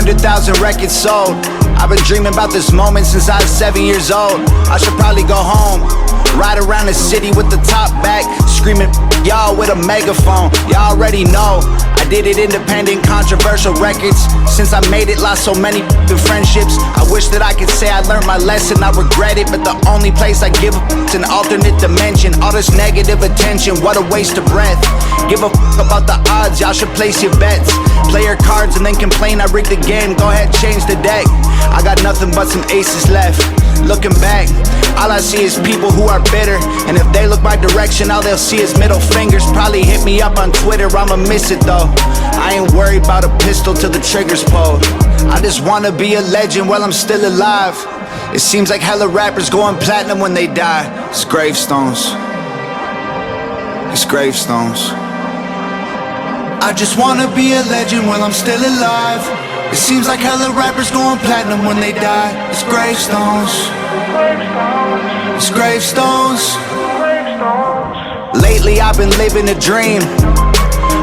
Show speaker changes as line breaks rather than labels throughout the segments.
100,000 records sold. I've been dreaming about this moment since I was 7 years old. I should probably go home, ride around the city with the top back, screaming y'all with a megaphone. Y'all already know I did it independent, controversial records. Since I made it, lost so many friendships. I wish that I could say I learned my lesson, I regret it, but the only place I give is an alternate dimension. All this negative attention, what a waste of breath. Give a about the odds, y'all should place your bets. Play your cards and then complain I rigged the game. Go ahead, change the deck. I got nothing but some aces left. Looking back, all I see is people who are bitter, and if they look my direction, all they'll see is middle fingers. Probably hit me up on Twitter, I'ma miss it though. I ain't worried about a pistol till the trigger's pulled. I just wanna be a legend while I'm still alive. It seems like hella rappers going platinum when they die. It's gravestones. It's gravestones. I just wanna be a legend while I'm still alive. It seems like hella rappers going platinum when they die. It's gravestones. It's gravestones. Lately I've been living a dream.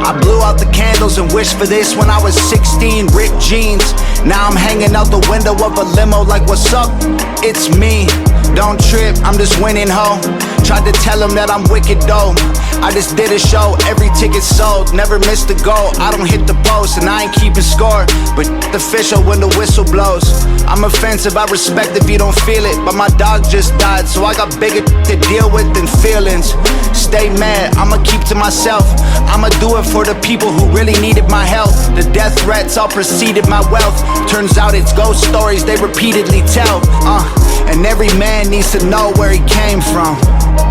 I blew out the candles and wished for this when I was 16. Ripped jeans, now I'm hanging out the window of a limo like, what's up? It's me. Don't trip, I'm just winning, ho. Tried to tell them that I'm wicked dope. I just did a show, every ticket sold. Never missed a goal, I don't hit the post, and I ain't keeping score, but official when the whistle blows. I'm offensive, I respect if you don't feel it, but my dog just died, so I got bigger to deal with than feelings. Stay mad, I'ma keep to myself. I'ma do it for the people who really needed my help. The death threats all preceded my wealth. Turns out it's ghost stories they repeatedly tell. And every man needs to know where he came from,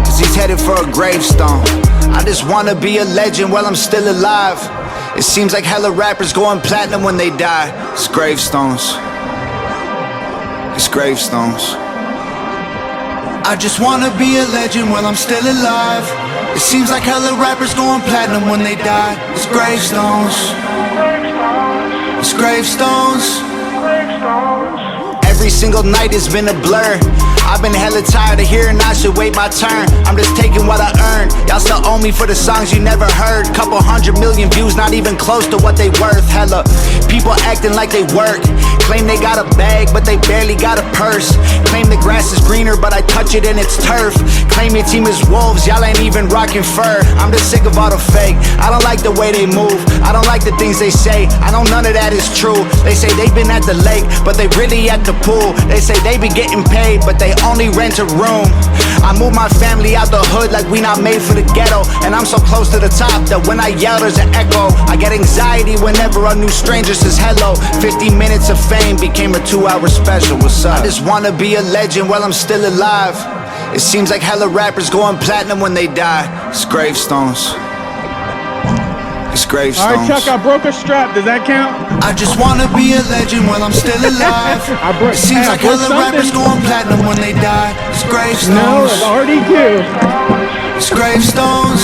cause he's headed for a gravestone. I just wanna be a legend while I'm still alive. It seems like hella rappers going platinum when they die. It's gravestones. It's gravestones. I just wanna be a legend while I'm still alive. It seems like hella rappers going platinum when they die. It's gravestones. It's gravestones. Every single night has been a blur. I've been hella tired of hearing I should wait my turn. I'm just taking what I earned. Y'all still owe me for the songs you never heard. Couple 100 million views, not even close to what they worth. Hella people acting like they work. Claim they got a bag, but they barely got a purse. Claim the grass is greener, but I touch it and it's turf. Claim your team is wolves, y'all ain't even rocking fur. I'm just sick of all the fake. I don't like the way they move, I don't like the things they say. I know none of that is true. They say they been at the lake, but they really at the pool. They say they be getting paid, but they only rent a room. I move my family out the hood like we not made for the ghetto, and I'm so close to the top that when I yell there's an echo. I get anxiety whenever a new stranger says hello. 50 minutes of fame became a 2-hour special. What's up? I just wanna be a legend while I'm still alive. It seems like hella rappers going platinum when they die. It's gravestones. It's gravestones.
Alright, Chuck, I broke a strap. Does that count?
I just wanna be a legend while I'm still alive. It seems like hella rappers going platinum when they die. It's gravestones.
No, I already do.
It's gravestones.